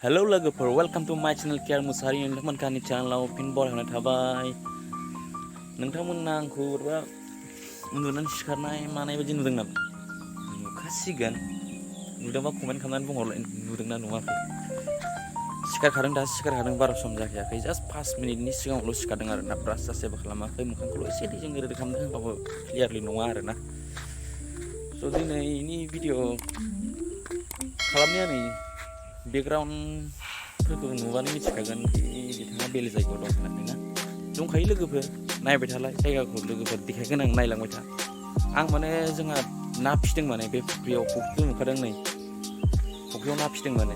Hello logoफोर welcome to my channel Kiar Musari नोंथांमोननि चेनेलाव फिन बरायनाय थाबाय नोंथांमोना आंखौ बोरैबा उन्दुनानै सिखारनाय मानाय बायदि नुदों नामा नुखासिगोन नुदोंबा कमेन्ट खालामनानै बुंहरलाय नुदोंना नुवाखै सिखारखादों दा सिखारखादों बारा सम जाखायाखै जास्ट 5 मिनिटनि सिगाङावल' सिखारदों आरोना ब्रास जेबो खालामाखै मोखांखौल' एसे दैजों ओरै खालामदों होनबाबो क्लियारलि नङा आरोना स' दिनैनि भिडिअ खालामनाया नै बेकग्राउन्डफोरखौ नुबानो मिथिखागोन बिथाङा बेलेग जायगायाव दं होननानै ना दंखायो लोगोफोर नायबाय थालाय जायगाखौ लोगोफोर देखायगोन आं नायलांबाय था आं माने जोंहा ना फिदों माने बे फुख्रियाव नुखादों नै फुख्रियाव ना फिदों माने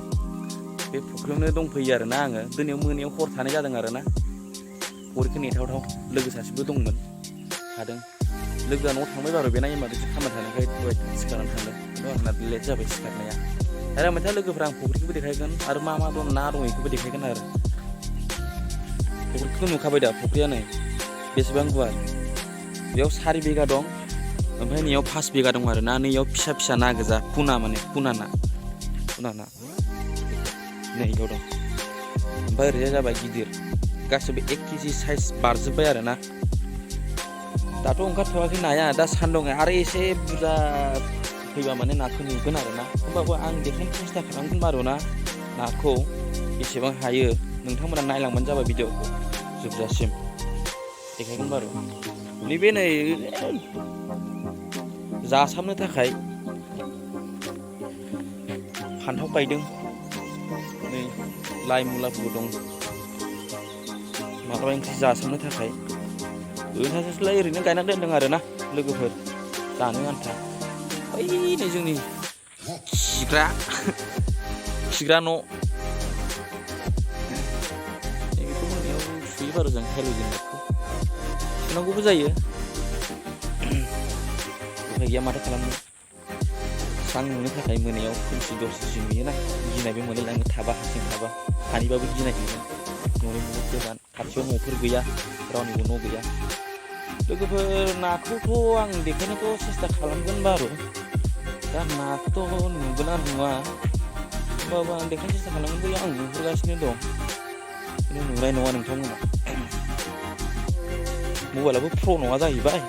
बे फुख्रियावनो दंफैयो आरोना आङो दिनै मोनायाव हर थानाय जादों आरोना हरखौ नेथावथाव लोगो सासेबो दंमोन थादों लोगोआ न'आव थांबाय बार' बेना इमारजेन्सि खामानि थानायखाय दहाय सिखारनानै थांदों खिन्थु आंना लेट जाबाय सिखारनाया आरो ओमफ्राय लोगोफोरा आं फुख्रिखौबो देखायगोन आरो मा दं ना दं बेखौबो देखायगोन आरो फुख्रिखौथ' नुखाबाय दा फुख्रिया नै बेसेबां गुवार बेयाव 4 बिगा दं ओमफ्राय नैयाव 5 बिगा दं आरो ना नैयाव फिसा फिसा ना गोजा पुना ना नै इयाव दं ओमफ्राय ओरैजाय जाबाय गिदिर गासैबो 1 केजि साइज बारजोब्बाय आरो ना दाथ' ओंखारथ'वाखै नाया दा सान्दुं आरो एसे बुरजा फैबा माने नाखौ नुगोन आरो ना होमबाबो आं देखायनो सेस्था खालामगोन बारु ना नाखौ बेसेबां हायो नोंथांमोना नायलांबानो जाबाय भिडिअखौ जोबजासिम देखायगोन बारु नैबे नै जासाबनो थाखाय फान्थाव गायदों नै लाइ मुलाफोरबो दं मालाबा ओंख्रि जासाबनो थाखाय ओरैनोलाय ओरैनो गायना दोनदों आरो ना लोगोफोर जानो आन्था ओइ नै जोंनि खिग्रा न' बेखौ मोनायाव सुयो बारु जों हेल'जेनखौ सुनांगौबो जायो उफाय गैया माथो खालामनो स्रां नुनो थाखाय मोनायाव खोमसि दरसि नुयोना गिनायबो मोनलायलाङो थाबा हारसिं थाबा हानिबाबो गिनाय मोनो न'नि बहुत गोजान खाथियाव न'फोर गैया रावनिबो न' गैया लोगोफोर नाखौथ' आं देखायनोथ' सेस्था खालामगोन बारु दा नाखौथ' नुगोना नुवा होमबाबो आं देखायनो सेस्था खालामगोन बै आं नुहुरगासिनो दं खिन्थु नुनाय नङा नोंथांमोना मबाइलाबो प्र' नङा जाहैबाय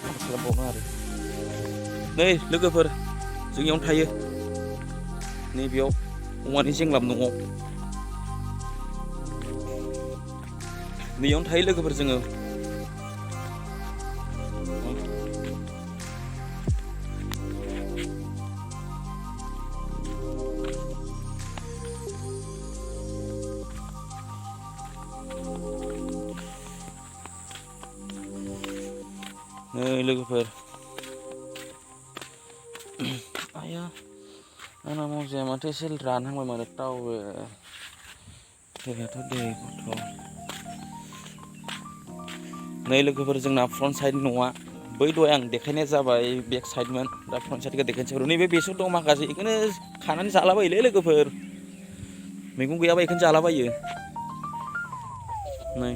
मा खालामबावनो आरो नै लोगोफोर जोंनियावनो थायो नैबेयाव औवानि जेंलाब न'आव नैयावनो थायो लोगोफोर जोङो नै लोगोफोर आया आंना मजाया माथो एसे रानहांबाय माथो टावे दैयाथ' दै गथ' नै लोगोफोर जोंना फ्रन्ट साइड न'आ बै दहाय आं देखायनाया जाबाय बेक साइडमोन दा फ्रन्ट साइडखौ देखायनोसै नैबे बेसर दं माखासे बेखौनो खानानै जालाबायोलै लोगोफोर मैगं गैयाबा बेखौनो जालाबायो नै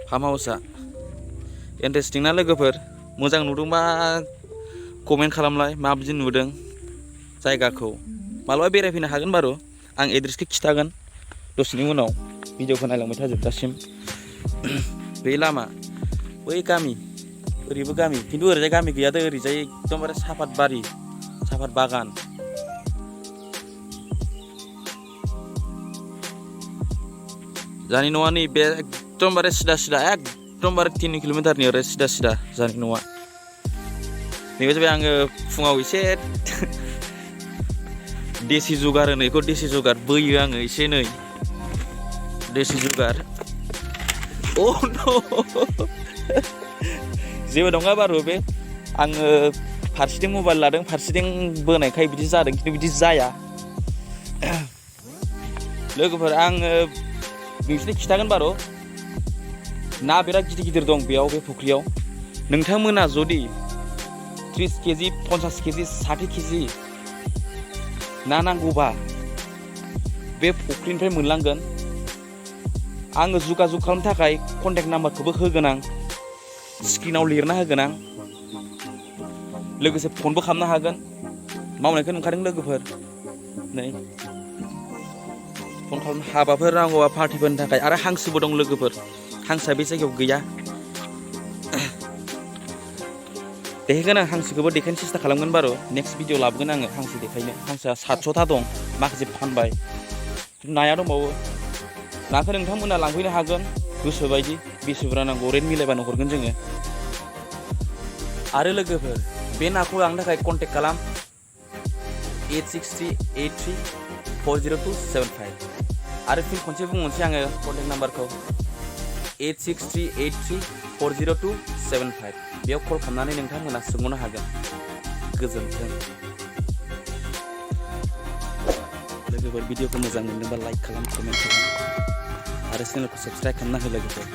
फार्म हाउसआ इन्टारेस्टिं ना लोगोफोर मोजां नुदोंबा कमेन्ट खालामलाय माबायदि नुदों जायगाखौ मालाबा बेरायफैनो हागोन बारु आं एड्रेसखौ खिथागोन दसेनि उनाव भिडिअखौ नायलांबाय था जोबजासिम बे लामा बै गामि ओरैबो गामि खिन्थु ओरैजाय गामि गैया दे ओरैजाय एकदमबारे साफात बारि साफात बागान जानि न'आ नै बे एकदमबारे सिदा एकदमबारे 3 किल'मिटारनि ओरै सिदा जानि न'आ नैबे जाबाय आङो फुङाव एसे देसि जुगार होनो बेखौ देसि जुगार बोयो आङो एसे नै देसि जुगार अ जेबो नङा बारु बे आङो फारसेथिं मबाइल लादों फारसेथिं बोनायखाय बिदि जादों खिन्थु बिदि जाया लोगोफोर आङो नोंसोरनो खिथागोन बारु ना बिराद गिदिर दं बेयाव बे फुख्रियाव नोंथांमोना जुदि 30 केजि 50 केजि 60 केजि ना नांगौबा बे फुख्रिनिफ्राय मोनलांगोन आङो जुगाजुग खालामनो थाखाय कन्टेक्ट नाम्बारखौबो होगोन आं स्क्रिनाव लिरना होगोन आं लोगोसे फनबो खालामनो हागोन मावनायखौ नुखादों लोगोफोर नै फन खालाम हाबाफोर नांगौबा पार्टिफोरनि थाखाय आरो हांसोबो दं लोगोफोर हांसोआ बे जायगायाव गैया देखायगोन आं हांसोखौबो देखायनो सेस्था खालामगोन बारु नेक्स्ट भिडिअ लाबोगोन आङो हांसो देखायनो हांसोआ 700था दं माखासे फानबाय नाया दंबावो नाखौ नोंथांमोना लांफैनो हागोन गोसोबायदि बेसे बुरजा नांगौ रेट मिलायबानो हरगोन जोङो आरो लोगोफोर बे नाखौ लांनो थाखाय कन्टेक्ट खालाम 8638340275 आरो फिन खनसे बुंनोसै आङो कन्टेक्ट नाम्बारखौ 8638340275 बेयाव कल खालामनानै नोंथांमोना सोंहरनो हागोन गोजोन्थों लोगोफोर भिडिअखौ मोजां मोनदोंबा लाइक खालाम कमेन्ट खालाम आरो चेनेलखौ साबस्क्राइब खालामना हो लोगोफोर